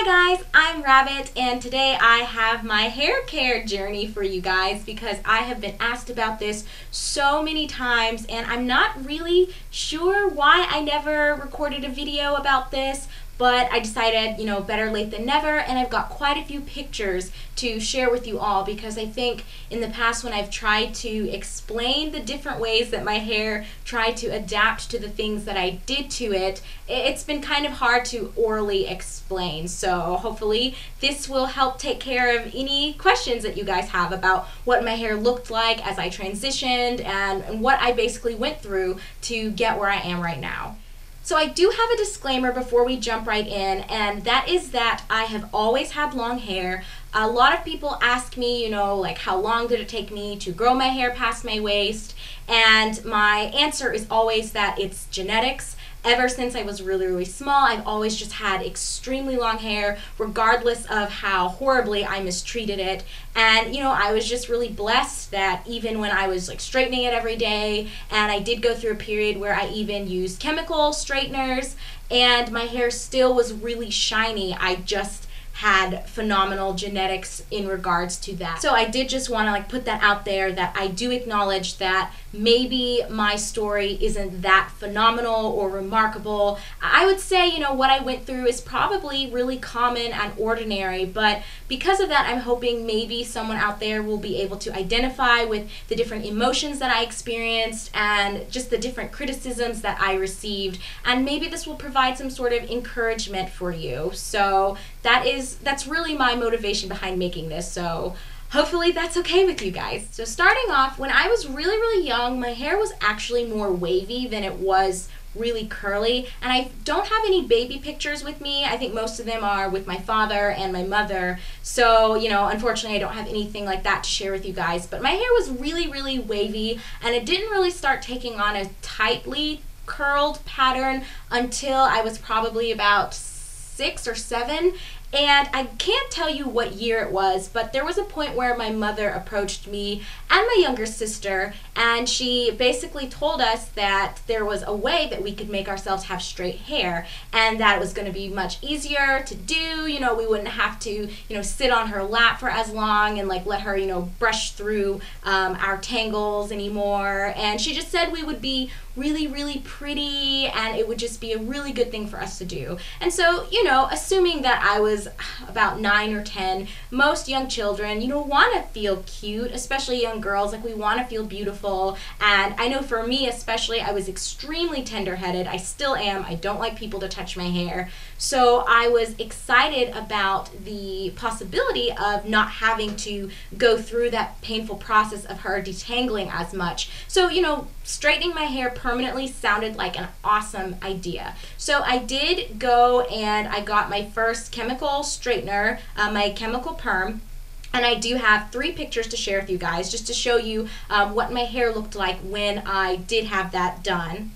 Hi guys, I'm Rabbit, and today I have my hair care journey for you guys because I have been asked about this so many times and I'm not really sure why I never recorded a video about this, but I decided, better late than never, and I've got quite a few pictures to share with you all because I think in the past when I've tried to explain the different ways that my hair tried to adapt to the things that I did to it, it's been kind of hard to orally explain. So hopefully this will help take care of any questions that you guys have about what my hair looked like as I transitioned and what I basically went through to get where I am right now. So I do have a disclaimer before we jump right in, and that is that I have always had long hair. A lot of people ask me, like how long did it take me to grow my hair past my waist? And my answer is always that it's genetics. Ever since I was really, really small, I've always just had extremely long hair, regardless of how horribly I mistreated it. And, I was just really blessed that even when I was straightening it every day, and I did go through a period where I even used chemical straighteners, and my hair still was really shiny. I just had phenomenal genetics in regards to that. So I did just want to put that out there, that I do acknowledge that maybe my story isn't that phenomenal or remarkable. I would say, what I went through is probably really common and ordinary, but because of that, I'm hoping maybe someone out there will be able to identify with the different emotions that I experienced and just the different criticisms that I received, and maybe this will provide some sort of encouragement for you. So that's really my motivation behind making this. So hopefully that's okay with you guys. So starting off, when I was really, really young, my hair was actually more wavy than it was really curly, and I don't have any baby pictures with me. I think most of them are with my father and my mother, so unfortunately I don't have anything like that to share with you guys, but my hair was really, really wavy, and it didn't really start taking on a tightly curled pattern until I was probably about 6 or 7. And I can't tell you what year it was, but there was a point where my mother approached me and my younger sister, and she basically told us that there was a way that we could make ourselves have straight hair, and that it was going to be much easier to do. We wouldn't have to, sit on her lap for as long and let her, brush through our tangles anymore. And she just said we would be really, really pretty, and it would just be a really good thing for us to do. And so, assuming that I was about 9 or 10, most young children, want to feel cute, especially young girls. We want to feel beautiful. And I know for me especially, I was extremely tender-headed. I still am. I don't like people to touch my hair. So I was excited about the possibility of not having to go through that painful process of her detangling as much. So, straightening my hair permanently sounded like an awesome idea. So I did go and I got my first chemical straightener, my chemical perm. And I do have 3 pictures to share with you guys just to show you what my hair looked like when I did have that done.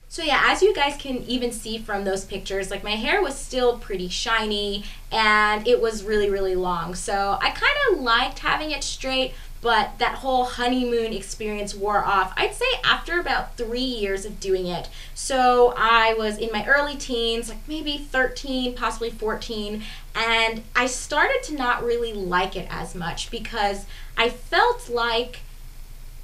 So yeah, as you guys can even see from those pictures, my hair was still pretty shiny and it was really, really long. So I kind of liked having it straight, but that whole honeymoon experience wore off, I'd say after about 3 years of doing it. So I was in my early teens, maybe 13, possibly 14, and I started to not really like it as much because I felt like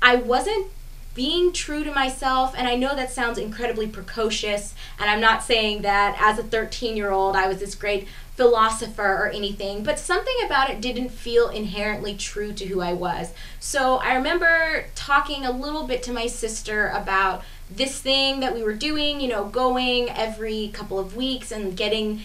I wasn't being true to myself. And I know that sounds incredibly precocious, and I'm not saying that as a 13-year-old I was this great philosopher or anything, but something about it didn't feel inherently true to who I was. So I remember talking a little bit to my sister about this thing that we were doing, going every couple of weeks and getting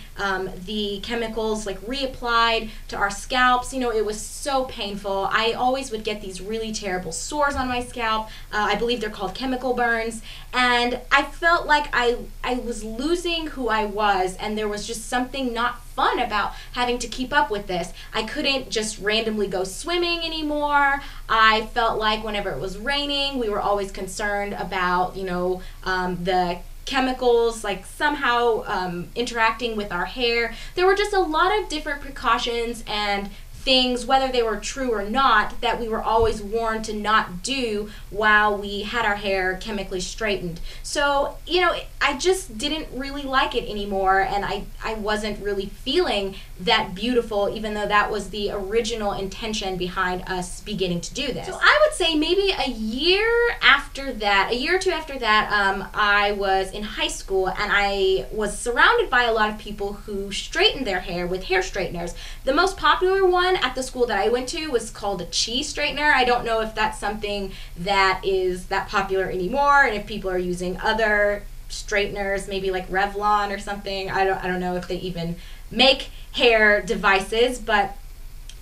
the chemicals reapplied to our scalps. It was so painful. I always would get these really terrible sores on my scalp. I believe they're called chemical burns. And I felt like I was losing who I was, and there was just something not fun about having to keep up with this. I couldn't just randomly go swimming anymore. I felt like whenever it was raining, we were always concerned about, the chemicals like somehow interacting with our hair. There were just a lot of different precautions and things, whether they were true or not, that we were always warned to not do while we had our hair chemically straightened. So, you know, I just didn't really like it anymore, and I wasn't really feeling that beautiful, even though that was the original intention behind us beginning to do this. So I would say maybe a year or two after that, I was in high school, and I was surrounded by a lot of people who straightened their hair with hair straighteners. The most popular one at the school that I went to was called a cheese straightener. I don't know if that's something that is that popular anymore, and if people are using other straighteners, maybe like Revlon or something. I don't know if they even make hair devices, but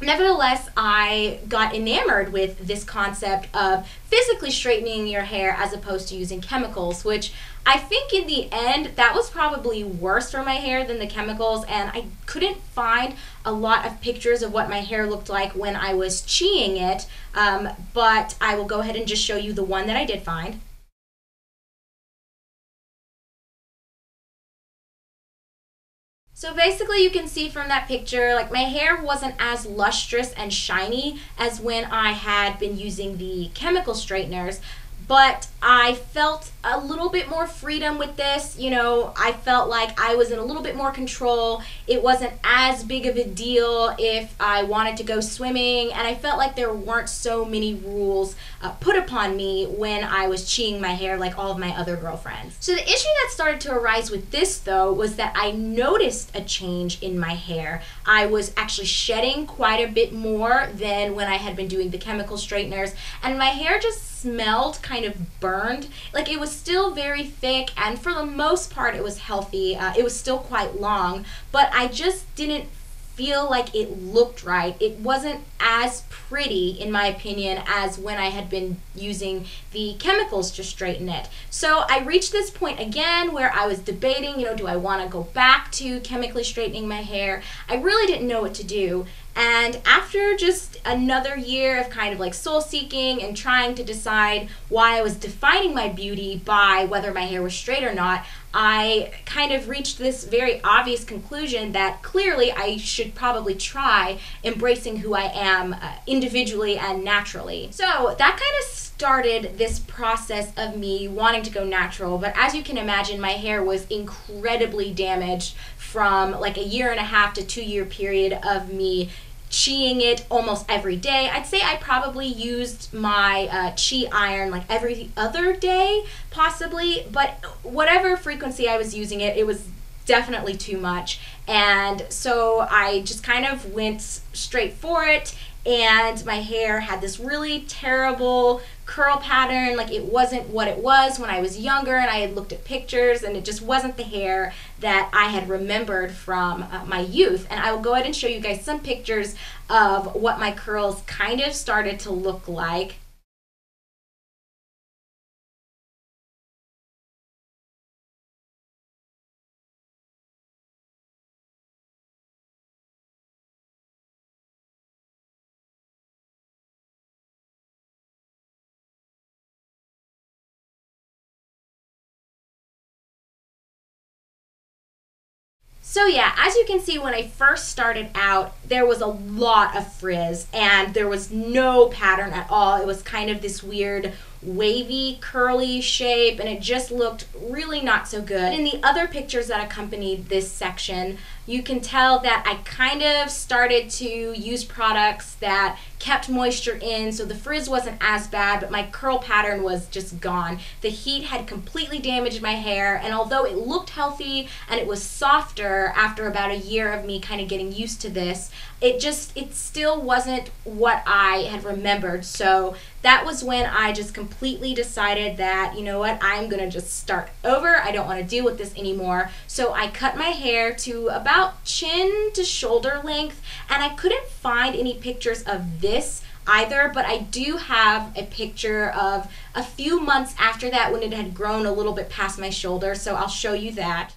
nevertheless, I got enamored with this concept of physically straightening your hair as opposed to using chemicals, which I think in the end, that was probably worse for my hair than the chemicals, and I couldn't find a lot of pictures of what my hair looked like when I was chi-ing it, but I will go ahead and just show you the one that I did find. So basically you can see from that picture, like my hair wasn't as lustrous and shiny as when I had been using the chemical straighteners, but I felt a little bit more freedom with this. You know, I felt like I was in a little bit more control. It wasn't as big of a deal if I wanted to go swimming, and I felt like there weren't so many rules put upon me when I was chi-ing my hair like all of my other girlfriends. So the issue that started to arise with this though was that I noticed a change in my hair. I was actually shedding quite a bit more than when I had been doing the chemical straighteners, and my hair just smelled kind of burned. Like it was still very thick, and for the most part it was healthy. It was still quite long, but I just didn't feel like it looked right. It wasn't as pretty, in my opinion, as when I had been using the chemicals to straighten it. So I reached this point again where I was debating, you know, do I want to go back to chemically straightening my hair? I really didn't know what to do. And after just another year of kind of like soul seeking and trying to decide why I was defining my beauty by whether my hair was straight or not, I kind of reached this very obvious conclusion that clearly I should probably try embracing who I am individually and naturally. So that kind of started this process of me wanting to go natural, but as you can imagine, my hair was incredibly damaged from like a 1.5 to 2 year period of me chi-ing it almost every day. I'd say I probably used my chi iron like every other day, possibly, but whatever frequency I was using it, it was definitely too much. And so I just kind of went straight for it, and my hair had this really terrible curl pattern. Like it wasn't what it was when I was younger, and I had looked at pictures, and it just wasn't the hair that I had remembered from my youth. And I will go ahead and show you guys some pictures of what my curls kind of started to look like. So yeah, as you can see, when I first started out, there was a lot of frizz and there was no pattern at all. It was kind of this weird wavy curly shape, and it just looked really not so good. In the other pictures that accompanied this section, you can tell that I kind of started to use products that kept moisture in, so the frizz wasn't as bad, but my curl pattern was just gone. The heat had completely damaged my hair, and although it looked healthy and it was softer after about a year of me kind of getting used to this, it still wasn't what I had remembered. So that was when I just completely decided that, you know what, I'm gonna just start over. I don't want to deal with this anymore. So I cut my hair to about chin to shoulder length, and I couldn't find any pictures of this either, but I do have a picture of a few months after that when it had grown a little bit past my shoulder, so I'll show you that.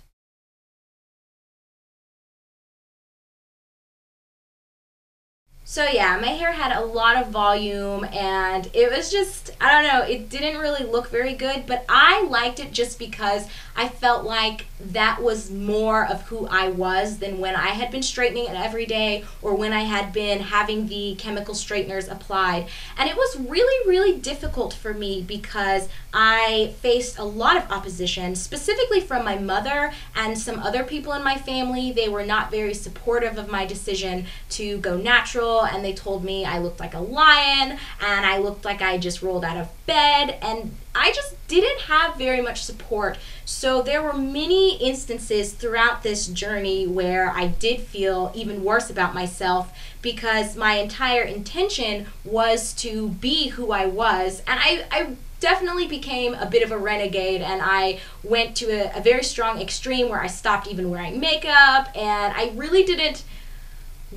So yeah, my hair had a lot of volume and it was just, I don't know, it didn't really look very good, but I liked it just because I felt like that was more of who I was than when I had been straightening it every day or when I had been having the chemical straighteners applied. And it was really, really difficult for me because I faced a lot of opposition, specifically from my mother and some other people in my family. They were not very supportive of my decision to go natural, and they told me I looked like a lion and I looked like I just rolled out of bed, and I just didn't have very much support. So there were many instances throughout this journey where I did feel even worse about myself because my entire intention was to be who I was. And I definitely became a bit of a renegade, and I went to a very strong extreme where I stopped even wearing makeup, and I really didn't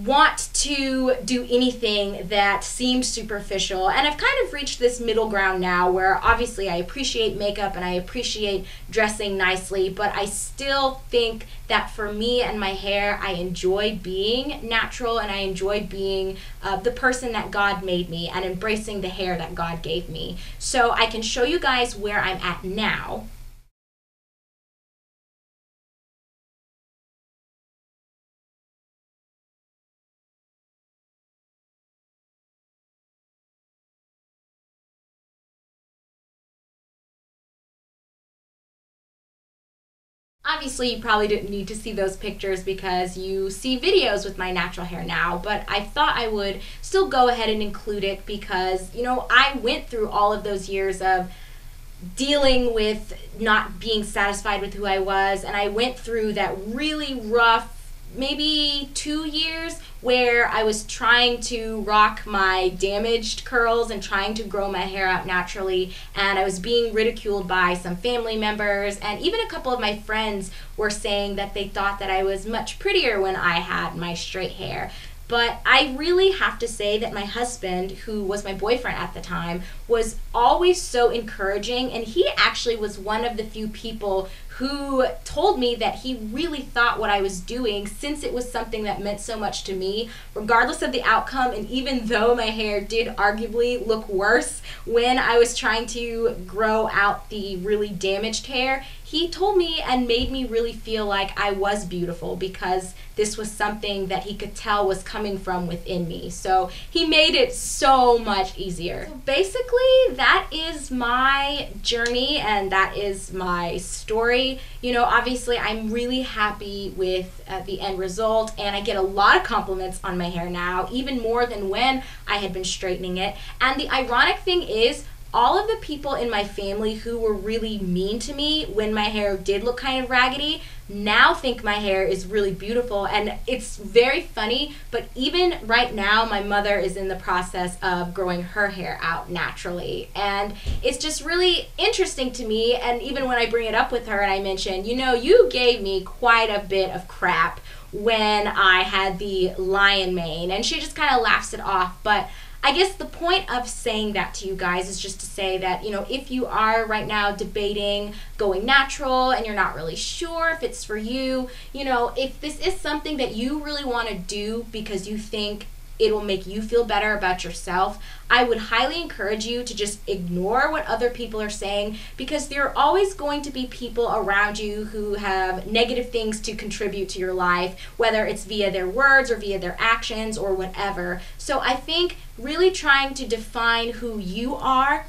want to do anything that seemed superficial. And I've kind of reached this middle ground now where obviously I appreciate makeup and I appreciate dressing nicely, but I still think that for me and my hair, I enjoy being natural and I enjoy being the person that God made me and embracing the hair that God gave me. So I can show you guys where I'm at now. Obviously, you probably didn't need to see those pictures because you see videos with my natural hair now, but I thought I would still go ahead and include it because, you know, I went through all of those years of dealing with not being satisfied with who I was, and I went through that really rough maybe 2 years where I was trying to rock my damaged curls and trying to grow my hair out naturally, and I was being ridiculed by some family members, and even a couple of my friends were saying that they thought that I was much prettier when I had my straight hair. But I really have to say that my husband, who was my boyfriend at the time, was always so encouraging, and he actually was one of the few people who told me that he really thought what I was doing, since it was something that meant so much to me, regardless of the outcome. And even though my hair did arguably look worse when I was trying to grow out the really damaged hair, he told me and made me really feel like I was beautiful because this was something that he could tell was coming from within me. So he made it so much easier. So basically, that is my journey and that is my story. You know, obviously I'm really happy with the end result, and I get a lot of compliments on my hair now, even more than when I had been straightening it. And the ironic thing is, all of the people in my family who were really mean to me when my hair did look kind of raggedy now think my hair is really beautiful. And it's very funny, but even right now my mother is in the process of growing her hair out naturally, and it's just really interesting to me. And even when I bring it up with her and I mention, you know, you gave me quite a bit of crap when I had the lion mane, and she just kind of laughs it off. But I guess the point of saying that to you guys is just to say that, you know, if you are right now debating going natural and you're not really sure if it's for you, you know, if this is something that you really want to do because you think it will make you feel better about yourself, I would highly encourage you to just ignore what other people are saying, because there are always going to be people around you who have negative things to contribute to your life, whether it's via their words or via their actions or whatever. So I think really trying to define who you are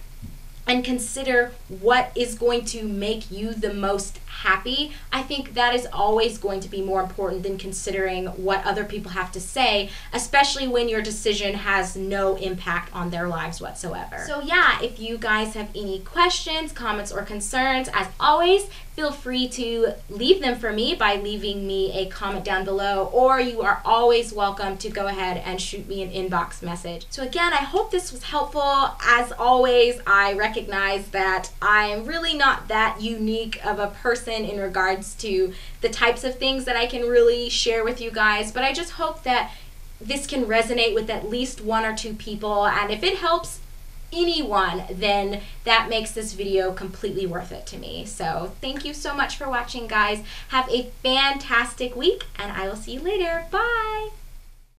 and consider what is going to make you the most happy, I think that is always going to be more important than considering what other people have to say, especially when your decision has no impact on their lives whatsoever. So yeah, if you guys have any questions, comments, or concerns, as always, feel free to leave them for me by leaving me a comment down below, or you are always welcome to go ahead and shoot me an inbox message. So again, I hope this was helpful. As always, I recognize that I'm really not that unique of a person in regards to the types of things that I can really share with you guys, but I just hope that this can resonate with at least 1 or 2 people, and if it helps anyone, then that makes this video completely worth it to me. So thank you so much for watching, guys. Have a fantastic week, and I will see you later. Bye!